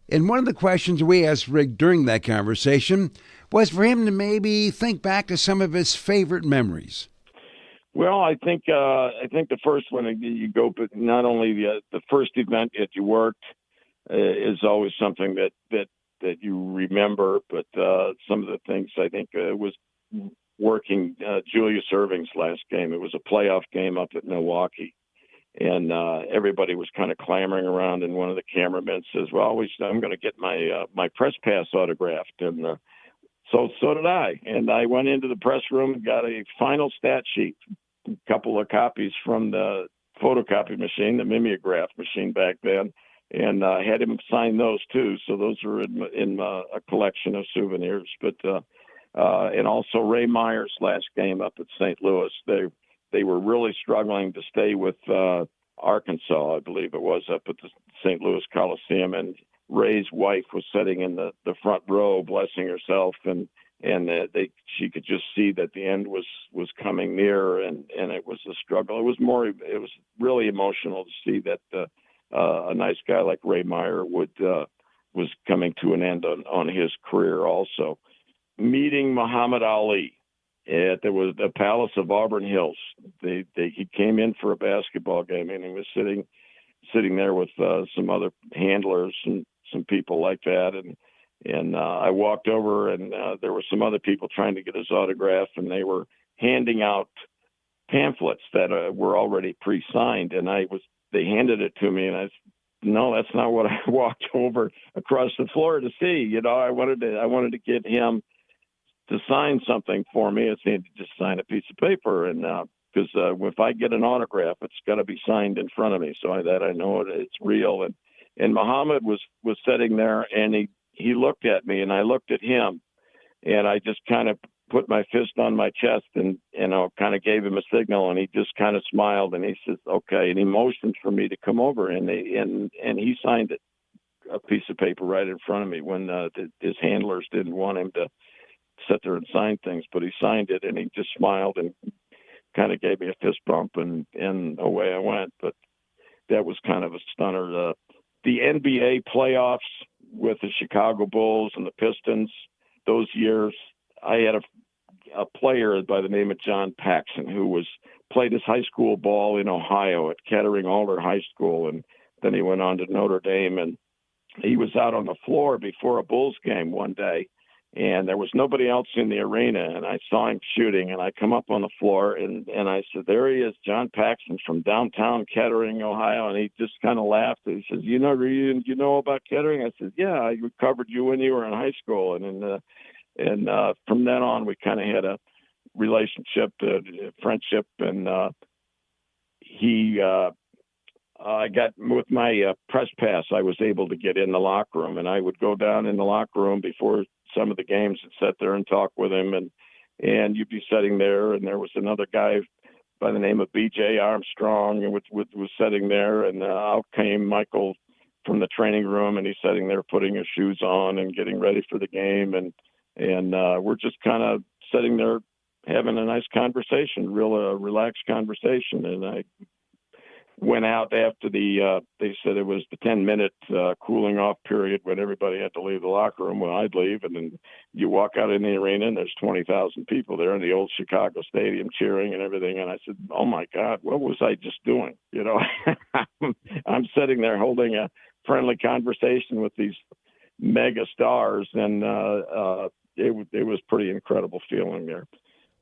And one of the questions we asked Rick during that conversation was for him to maybe think back to some of his favorite memories. Well, I think the first one you go, but not only the first event that you worked is always something that you remember, but some of the things I think was working Julius Erving's last game. It was a playoff game up at Milwaukee, and everybody was kind of clamoring around, and one of the cameramen says, well, I'm going to get my press pass autographed, and so did I. And I went into the press room and got a final stat sheet, a couple of copies from the photocopy machine, the mimeograph machine back then, and I had him sign those too. So those are in a collection of souvenirs. But and also Ray Meyer's last game up at St. Louis. They were really struggling to stay with Arkansas, I believe it was, up at the St. Louis Coliseum. And Ray's wife was sitting in the front row, blessing herself, and she could just see that the end was coming near, and it was a struggle. It was really emotional to see that. A nice guy like Ray Meyer was coming to an end on his career also. Meeting Muhammad Ali at the Palace of Auburn Hills. He came in for a basketball game, and he was sitting there with some other handlers and some people like that. And I walked over, and there were some other people trying to get his autograph, and they were handing out pamphlets that were already pre-signed, and they handed it to me, and I said, no, that's not what I walked over across the floor to see. You know, I wanted to get him to sign something for me. It's to just sign a piece of paper, and because if I get an autograph, it's got to be signed in front of me, so that I know it's real. And Muhammad was sitting there, and he looked at me, and I looked at him, and I just kind of put my fist on my chest and kind of gave him a signal, and he just kind of smiled, and he says, okay, and he motioned for me to come over, and he signed it, a piece of paper right in front of me when his handlers didn't want him to sit there and sign things, but he signed it, and he just smiled and kind of gave me a fist bump, and away I went. But that was kind of a stunner. The NBA playoffs with the Chicago Bulls and the Pistons, those years, I had a player by the name of John Paxson who played his high school ball in Ohio at Kettering Alder High School, and then he went on to Notre Dame. And he was out on the floor before a Bulls game one day, and there was nobody else in the arena, and I saw him shooting, and I come up on the floor, and I said, there he is, John Paxson from downtown Kettering, Ohio, and he just kind of laughed. He says, you know about Kettering? I said, yeah, I covered you when you were in high school, and from then on, we kind of had a relationship, friendship, and I got with my press pass. I was able to get in the locker room, and I would go down in the locker room before some of the games and sit there and talk with him, and you'd be sitting there, and there was another guy by the name of B.J. Armstrong, and was sitting there, and out came Michael from the training room, and he's sitting there putting his shoes on and getting ready for the game, and we're just kind of sitting there having a nice conversation, real relaxed conversation. And I went out after they said it was the 10-minute cooling off period when everybody had to leave the locker room. Well, I'd leave, and then you walk out in the arena, and there's 20,000 people there in the old Chicago Stadium cheering and everything. And I said, oh, my God, what was I just doing? You know, I'm sitting there holding a friendly conversation with these mega stars, and it was pretty incredible feeling there.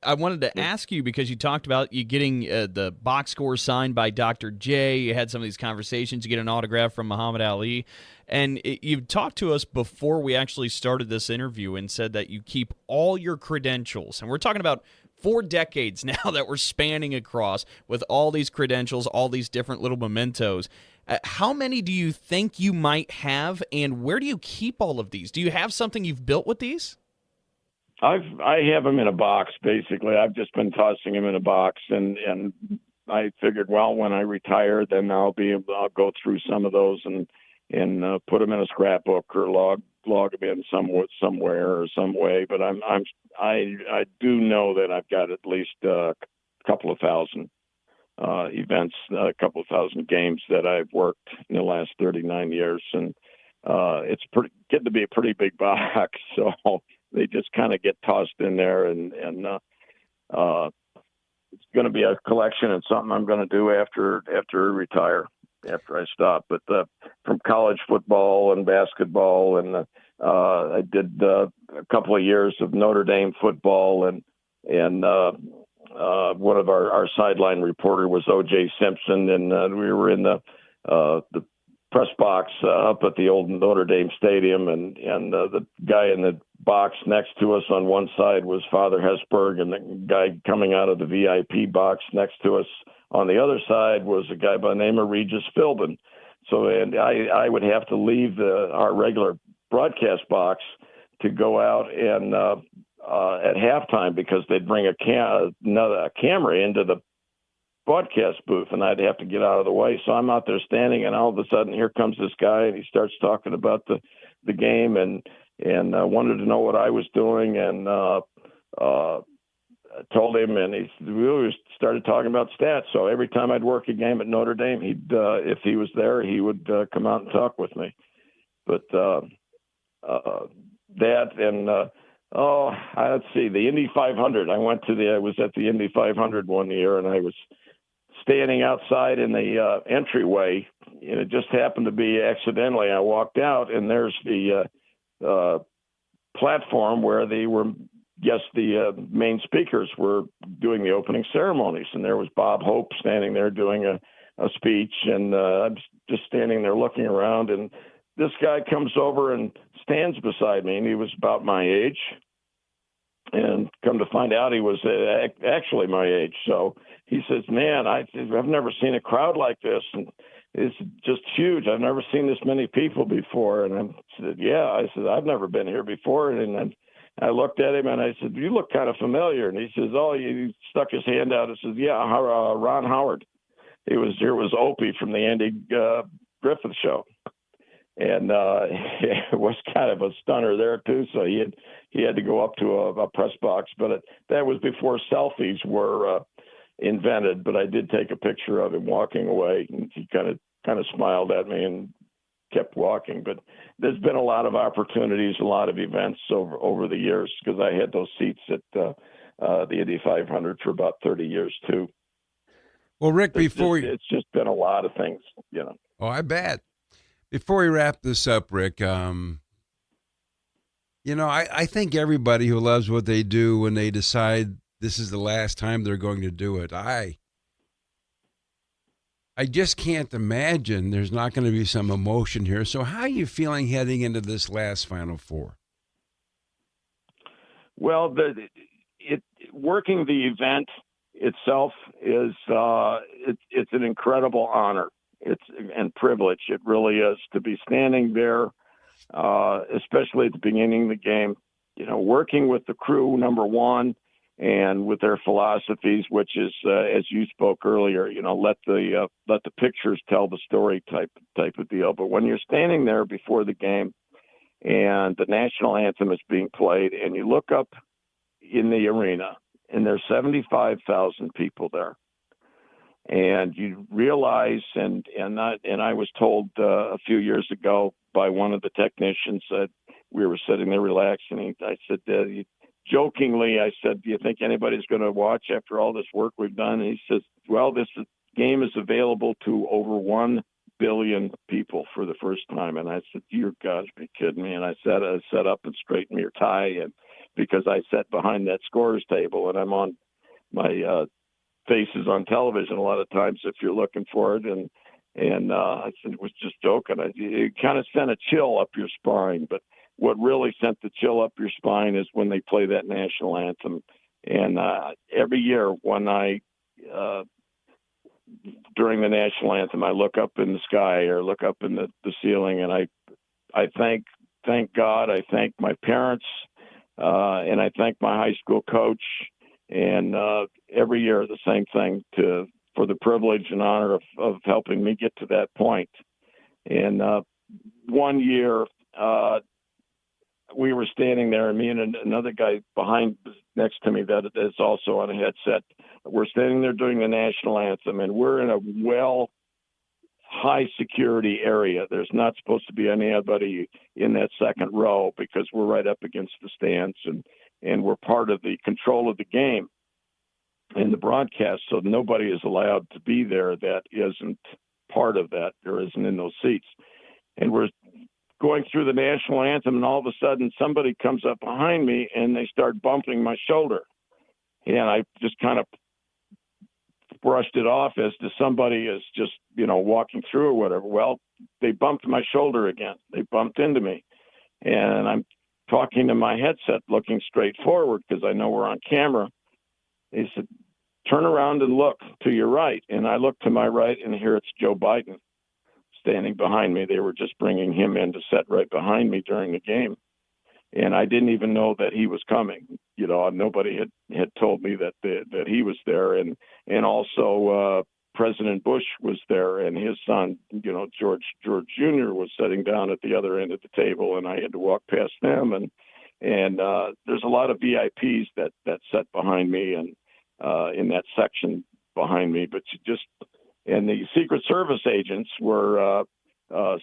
I wanted to ask you, because you talked about you getting the box score signed by Dr. J. You had some of these conversations. You get an autograph from Muhammad Ali. And you've talked to us before we actually started this interview and said that you keep all your credentials. And we're talking about 4 decades now that we're spanning across with all these credentials, all these different little mementos. How many do you think you might have, and where do you keep all of these? Do you have something you've built with these? I have them in a box, basically. I've just been tossing them in a box, and I figured, well, when I retire, then I'll go through some of those and put them in a scrapbook or log them in somewhere or some way. But I do know that I've got at least a couple of thousand events, a couple of thousand games that I've worked in the last 39 years, and it's getting to be a pretty big box. So they just kind of get tossed in there, and it's going to be a collection and something I'm going to do after I retire, after I stop. But from college football and basketball, and I did a couple of years of Notre Dame football, and one of our sideline reporter was O.J. Simpson, and we were in the press box up at the old Notre Dame Stadium, and the guy in the box next to us on one side was Father Hesburgh, and the guy coming out of the VIP box next to us on the other side was a guy by the name of Regis Philbin. So, and I would have to leave our regular broadcast box to go out and at halftime, because they'd bring a camera into the broadcast booth, and I'd have to get out of the way. So I'm out there standing, and all of a sudden here comes this guy, and he starts talking about the game, and wanted to know what I was doing, and told him, and we really started talking about stats. So every time I'd work a game at Notre Dame, if he was there, he would come out and talk with me. But that, and let's see, the Indy 500. I was at the Indy 500 one year, and I was standing outside in the entryway, and it just happened to be accidentally. I walked out, and there's the platform where the main speakers were doing the opening ceremonies, and there was Bob Hope standing there doing a speech, and I'm just standing there looking around, and this guy comes over and stands beside me, and he was about my age, and come to find out he was actually my age. So he says, "Man, I've never seen a crowd like this, and it's just huge. I've never seen this many people before." And I said, "Yeah." I said, "I've never been here before." And I looked at him, and I said, "You look kind of familiar." And he says, "Oh," he stuck his hand out and says, "Yeah, Ron Howard." It was Opie from the Andy Griffith Show. And it was kind of a stunner there too. So he had to go up to a press box, but that was before selfies were invented. But I did take a picture of him walking away, and he kind of smiled at me and kept walking. But there's been a lot of opportunities, a lot of events over the years, because I had those seats at the Indy 500 for about 30 years too. Well, Rick, it's just been a lot of things, you know. Oh, I bet. Before we wrap this up, Rick, I think everybody who loves what they do, when they decide this is the last time they're going to do it, I just can't imagine there's not going to be some emotion here. So how are you feeling heading into this last Final Four? Well, working the event itself is it's an incredible honor. And privilege. It really is to be standing there, especially at the beginning of the game, working with the crew, number one, and with their philosophies, which is, as you spoke earlier, let the pictures tell the story type of deal. But when you're standing there before the game and the national anthem is being played, and you look up in the arena, and there's 75,000 people there, and you realize, and I was told a few years ago by one of the technicians that we were sitting there relaxing. I said, jokingly, I said, "Do you think anybody's going to watch after all this work we've done?" And he says, "Well, this game is available to over 1 billion people for the first time." And I said, "You're got to be kidding me." And I sat up and straightened your tie and because I sat behind that scorer's table, and I'm on my faces on television a lot of times if you're looking for it. And I was just joking. It kind of sent a chill up your spine. But what really sent the chill up your spine is when they play that national anthem. And every year when during the national anthem, I look up in the sky or look up in the ceiling, and I thank God. I thank my parents, and I thank my high school coach. And every year, the same thing for the privilege and honor of helping me get to that point. And one year, we were standing there, and me and another guy next to me that is also on a headset. We're standing there doing the national anthem, and we're in a high security area. There's not supposed to be anybody in that second row because we're right up against the stands, and we're part of the control of the game and the broadcast. So nobody is allowed to be there that isn't part of that or isn't in those seats. And we're going through the national anthem, and all of a sudden somebody comes up behind me and they start bumping my shoulder. And I just kind of brushed it off as to somebody is just, walking through or whatever. Well, they bumped my shoulder again. They bumped into me. And I'm talking to my headset, looking straight forward because I know we're on camera. He said, "Turn around and look to your right." And I look to my right, and here it's Joe Biden standing behind me. They were just bringing him in to sit right behind me during the game. And I didn't even know that he was coming. Nobody had told me that he was there. And also President Bush was there, and his son, George Jr. was sitting down at the other end of the table, and I had to walk past them. And there's a lot of VIPs that sat behind me and in that section behind me. But and the Secret Service agents were,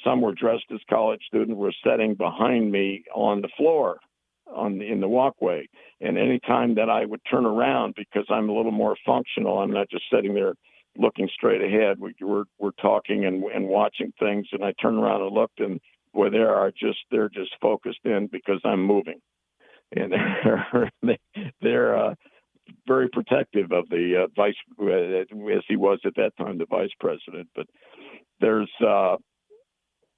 some were dressed as college students, were sitting behind me on the floor in the walkway. And anytime that I would turn around, because I'm a little more functional, I'm not just sitting there looking straight ahead. We're talking and watching things, and I turn around and looked, and boy, they're just focused in because I'm moving. And they're very protective of the vice, as he was at that time, the vice president. But there's a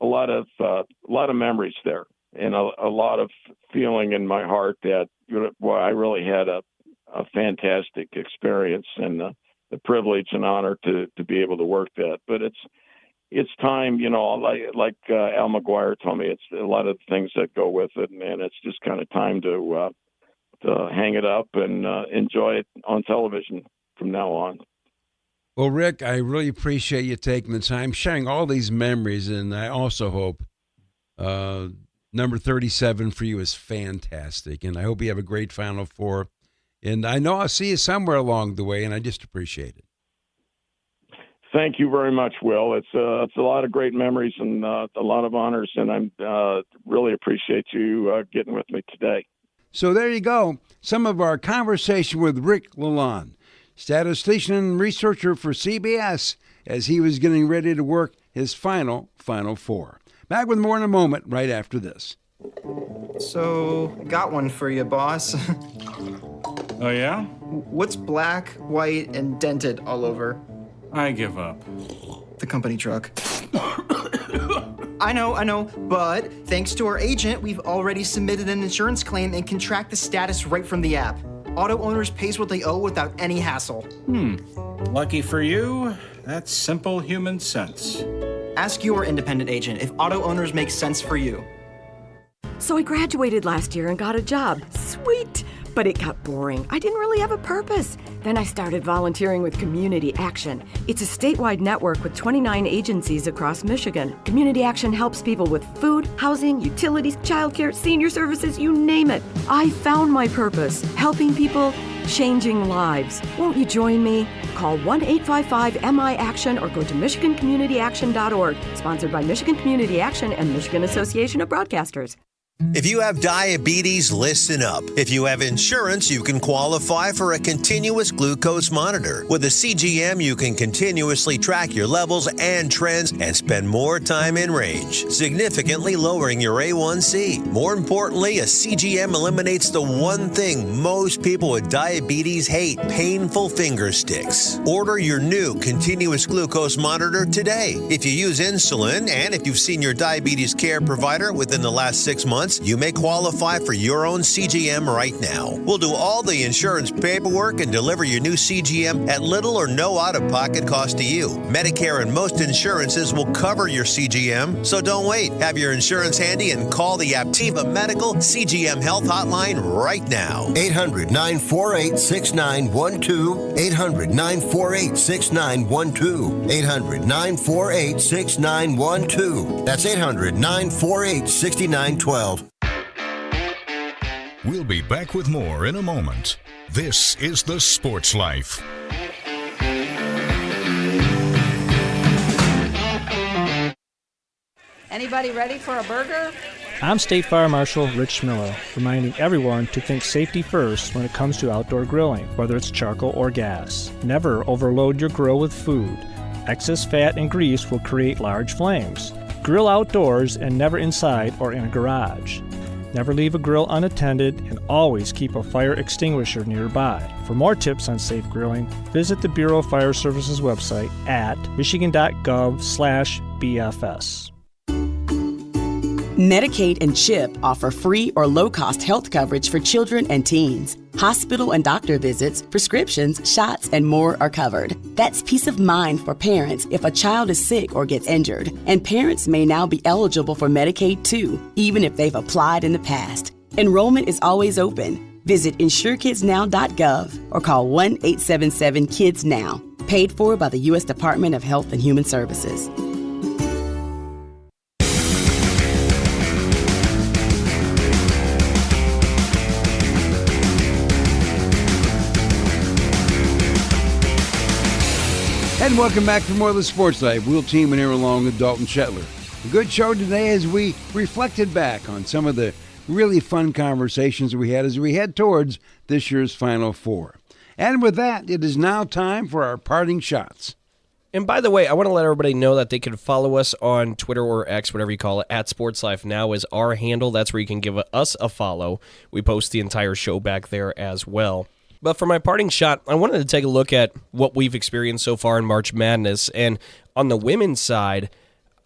lot of memories there, and a lot of feeling in my heart that I really had a fantastic experience and the privilege and honor to be able to work that. But it's time, like Al McGuire told me, it's a lot of things that go with it, and it's just kind of time to hang it up and enjoy it on television from now on. Well, Rick, I really appreciate you taking the time, sharing all these memories, and I also hope number 37 for you is fantastic, and I hope you have a great Final Four. And I know I'll see you somewhere along the way, and I just appreciate it. Thank you very much, Will. It's a lot of great memories and a lot of honors, and I really appreciate you getting with me today. So there you go. Some of our conversation with Rick LaLonde, statistician and researcher for CBS, as he was getting ready to work his Final Four. Back with more in a moment, right after this. So, got one for you, boss. Oh, yeah? What's black, white, and dented all over? I give up. The company truck. I know, but thanks to our agent, we've already submitted an insurance claim and can track the status right from the app. Auto owners pays what they owe without any hassle. Lucky for you, that's simple human sense. Ask your independent agent if auto owners make sense for you. So I graduated last year and got a job. Sweet! But it got boring. I didn't really have a purpose. Then I started volunteering with Community Action. It's a statewide network with 29 agencies across Michigan. Community Action helps people with food, housing, utilities, childcare, senior services, you name it. I found my purpose, helping people, changing lives. Won't you join me? Call 1-855-MI-ACTION or go to MichiganCommunityAction.org. Sponsored by Michigan Community Action and Michigan Association of Broadcasters. If you have diabetes, listen up. If you have insurance, you can qualify for a continuous glucose monitor. With a CGM, you can continuously track your levels and trends and spend more time in range, significantly lowering your A1C. More importantly, a CGM eliminates the one thing most people with diabetes hate: painful finger sticks. Order your new continuous glucose monitor today. If you use insulin and if you've seen your diabetes care provider within the last 6 months, you may qualify for your own CGM right now. We'll do all the insurance paperwork and deliver your new CGM at little or no out-of-pocket cost to you. Medicare and most insurances will cover your CGM, so don't wait. Have your insurance handy and call the Aptiva Medical CGM Health Hotline right now. 800-948-6912. 800-948-6912. 800-948-6912. That's 800-948-6912. We'll be back with more in a moment. This is The Sports Life. Anybody ready for a burger? I'm State Fire Marshal Rich Miller, reminding everyone to think safety first when it comes to outdoor grilling, whether it's charcoal or gas. Never overload your grill with food. Excess fat and grease will create large flames. Grill outdoors and never inside or in a garage. Never leave a grill unattended, and always keep a fire extinguisher nearby. For more tips on safe grilling, visit the Bureau of Fire Services website at michigan.gov/BFS. Medicaid and CHIP offer free or low-cost health coverage for children and teens. Hospital and doctor visits, prescriptions, shots, and more are covered. That's peace of mind for parents if a child is sick or gets injured. And parents may now be eligible for Medicaid too, even if they've applied in the past. Enrollment is always open. Visit InsureKidsNow.gov or call 1-877-KIDS-NOW. Paid for by the U.S. Department of Health and Human Services. And welcome back for more of the Sports Life. We'll team in here along with Dalton Shetler. A good show today as we reflected back on some of the really fun conversations we had as we head towards this year's Final Four. And with that, it is now time for our parting shots. And by the way, I want to let everybody know that they can follow us on Twitter or X, whatever you call it, at SportsLifeNow is our handle. That's where you can give us a follow. We post the entire show back there as well. But for my parting shot, I wanted to take a look at what we've experienced so far in March Madness. And on the women's side,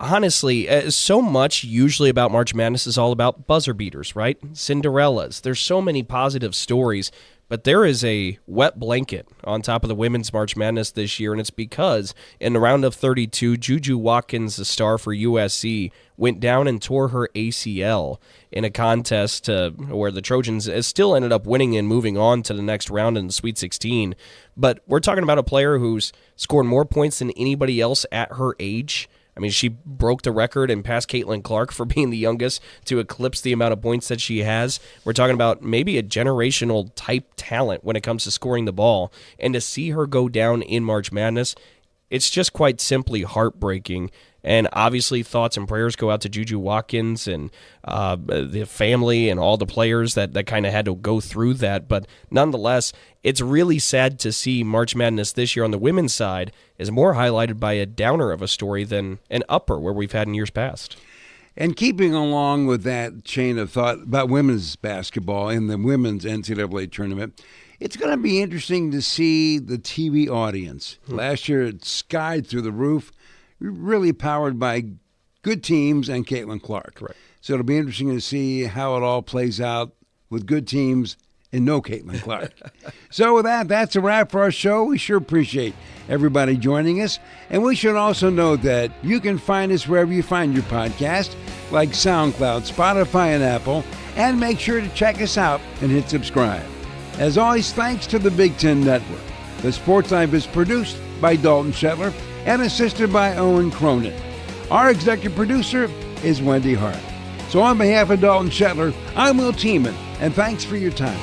honestly, so much usually about March Madness is all about buzzer beaters, right? Cinderellas. There's so many positive stories. But there is a wet blanket on top of the women's March Madness this year, and it's because in the round of 32, Juju Watkins, the star for USC, went down and tore her ACL in a contest where the Trojans still ended up winning and moving on to the next round in the Sweet 16. But we're talking about a player who's scored more points than anybody else at her age. I mean, she broke the record and passed Caitlin Clark for being the youngest to eclipse the amount of points that she has. We're talking about maybe a generational type talent when it comes to scoring the ball. And to see her go down in March Madness, it's just quite simply heartbreaking. And obviously thoughts and prayers go out to Juju Watkins and the family and all the players that kind of had to go through that. But nonetheless, it's really sad to see March Madness this year on the women's side is more highlighted by a downer of a story than an upper where we've had in years past. And keeping along with that chain of thought about women's basketball in the women's NCAA tournament, it's going to be interesting to see the TV audience. Last year it skied through the roof, really powered by good teams and Caitlin Clark. Right. So it'll be interesting to see how it all plays out with good teams and no Caitlin Clark. So with that, that's a wrap for our show. We sure appreciate everybody joining us. And we should also note that you can find us wherever you find your podcast, like SoundCloud, Spotify, and Apple. And make sure to check us out and hit subscribe. As always, thanks to the Big Ten Network. The Sports Life is produced by Dalton Shetler and assisted by Owen Cronin. Our executive producer is Wendy Hart. So on behalf of Dalton Shetler, I'm Will Tiemann, and thanks for your time.